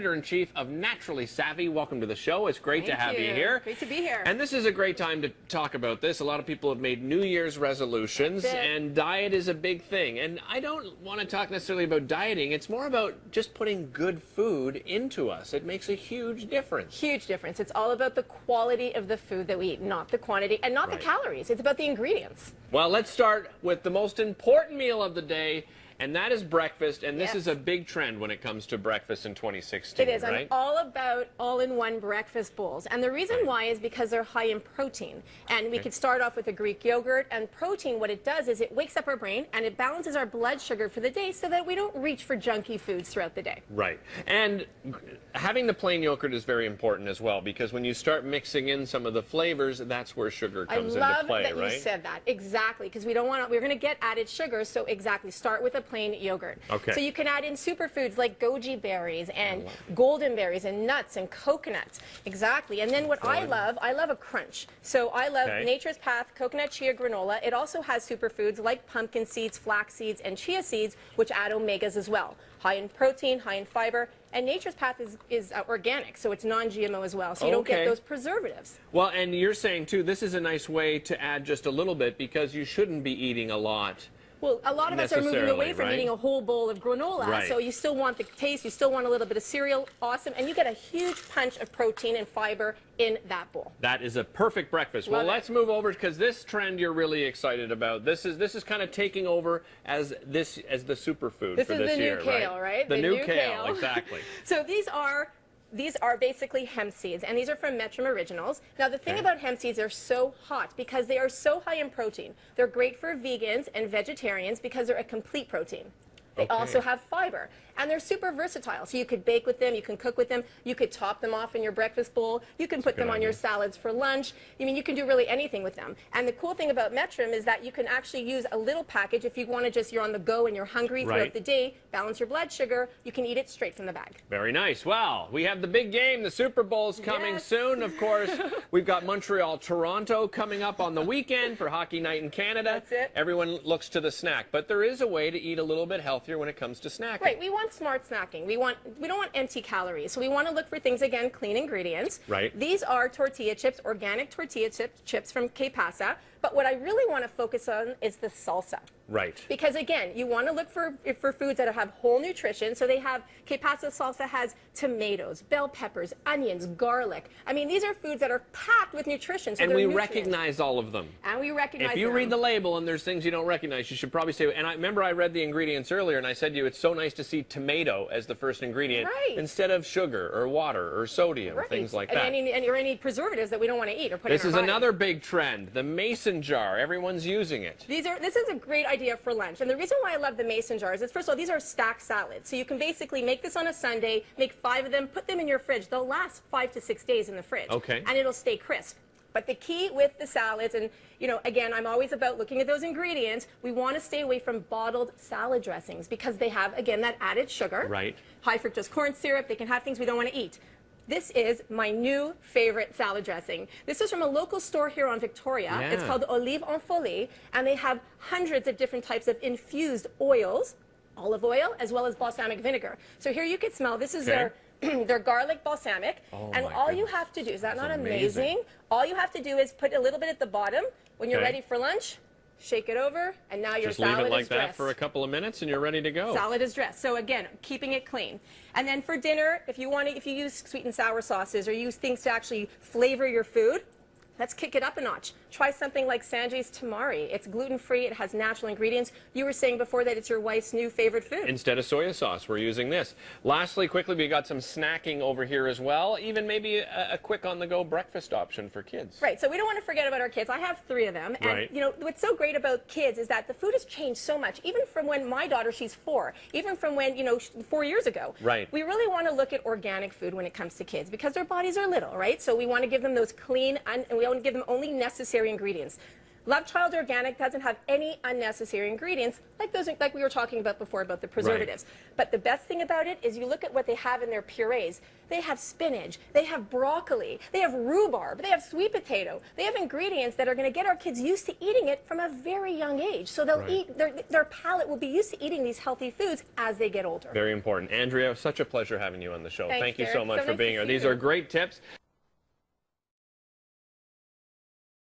editor-in-chief of Naturally Savvy. Welcome to the show. It's great to have you here. Great to be here. And this is a great time to talk about this. A lot of people have made New Year's resolutions, and diet is a big thing. And I don't want to talk necessarily about dieting. It's more about just putting good food into us. It makes a huge difference. Huge difference. It's all about the quality of the food that we eat, not the quantity, and not the calories. It's about the ingredients. Well, let's start with the most important meal of the day, and that is breakfast, and this is a big trend when it comes to breakfast in 2016, It is. right? I'm all about all-in-one breakfast bowls, and the reason why is because they're high in protein. And we could start off with a Greek yogurt, and protein, what it does is it wakes up our brain, and it balances our blood sugar for the day so that we don't reach for junky foods throughout the day. Right. And having the plain yogurt is very important as well, because when you start mixing in some of the flavors, that's where sugar comes into play, I love that you said that. Exactly, because we're going to get added sugar, so exactly, start with a plain yogurt. Okay. So you can add in superfoods like goji berries and golden berries and nuts and coconuts. Exactly. And then what I love a crunch. So I love Nature's Path Coconut Chia Granola. It also has superfoods like pumpkin seeds, flax seeds, and chia seeds, which add omegas as well. High in protein, high in fiber, and Nature's Path is organic, so it's non-GMO as well, so you don't get those preservatives. Well, and you're saying, too, this is a nice way to add just a little bit, because you shouldn't be eating a lot. Well, a lot of us are moving away from eating a whole bowl of granola, so you still want the taste, you still want a little bit of cereal, awesome, and you get a huge punch of protein and fiber in that bowl. That is a perfect breakfast. Well, let's move over, because this trend you're really excited about. This is kind of taking over as the superfood for this year, right? This is the new kale, right? The new kale, exactly. So these are basically hemp seeds, and these are from Metrum Originals. Now, the thing about hemp seeds, they're so hot because they are so high in protein. They're great for vegans and vegetarians because they're a complete protein. They also have fiber, and they're super versatile. So you could bake with them, you can cook with them, you could top them off in your breakfast bowl, you can put them on your salads for lunch. I mean, you can do really anything with them. And the cool thing about Metrum is that you can actually use a little package if you want to you're on the go and you're hungry throughout the day, balance your blood sugar, you can eat it straight from the bag. Very nice. Well, we have the big game. The Super Bowl's coming soon, of course. We've got Montreal, Toronto coming up on the weekend for Hockey Night in Canada. That's it. Everyone looks to the snack, but there is a way to eat a little bit healthier when it comes to snacking. Right, we want smart snacking. We don't want empty calories. So we want to look for things, again, clean ingredients. Right. These are tortilla chips, organic tortilla chips from Que Pasa. But what I really want to focus on is the salsa. Right. Because again, you want to look for foods that have whole nutrition. So they have, Que Pasa salsa has tomatoes, bell peppers, onions, garlic. I mean, these are foods that are packed with nutrition. So and we recognize all of them. And we recognize them. If you read the label and there's things you don't recognize, you should probably say, and I remember I read the ingredients earlier and I said to you, it's so nice to see tomato as the first ingredient instead of sugar or water or sodium, things like that. And any preservatives that we don't want to eat or put in our body. This is another big trend, the mason jar. Everyone's using it. This is a great idea for lunch. And the reason why I love the mason jars is, first of all, these are stacked salads. So you can basically make this on a Sunday, make 5 of them, put them in your fridge. They'll last 5 to 6 days in the fridge. Okay. And it'll stay crisp. But the key with the salads, and again, I'm always about looking at those ingredients, we want to stay away from bottled salad dressings because they have, again, that added sugar. Right. High fructose corn syrup. They can have things we don't want to eat. This is my new favorite salad dressing. This is from a local store here on Victoria. It's called Olive en Folie, and they have hundreds of different types of infused oils, olive oil, as well as balsamic vinegar. So here you can smell, this is their garlic balsamic, and all you have to do, is that not amazing? All you have to do is put a little bit at the bottom. When you're ready for lunch, shake it over, and now your salad is dressed. Just leave it like that for a couple of minutes, and you're ready to go. Salad is dressed. So again, keeping it clean. And then for dinner, if you use sweet and sour sauces or use things to actually flavor your food, let's kick it up a notch. Try something like Sanjay's Tamari. It's gluten-free. It has natural ingredients. You were saying before that it's your wife's new favorite food. Instead of soy sauce, we're using this. Lastly, quickly, we got some snacking over here as well. Even maybe a quick on-the-go breakfast option for kids. Right. So we don't want to forget about our kids. I have 3 of them. And, what's so great about kids is that the food has changed so much. Even from when my daughter, she's 4. Even from when, 4 years ago. Right. We really want to look at organic food when it comes to kids because their bodies are little, right? So we want to give them those clean, and we want to give them only necessary ingredients. Love Child Organic doesn't have any unnecessary ingredients like we were talking about before about the preservatives. Right. But the best thing about it is you look at what they have in their purees. They have spinach, they have broccoli, they have rhubarb, they have sweet potato. They have ingredients that are going to get our kids used to eating it from a very young age. So they'll eat, their palate will be used to eating these healthy foods as they get older. Very important. Andrea, such a pleasure having you on the show. Thanks, Thank you so much for nice being here. These are great tips.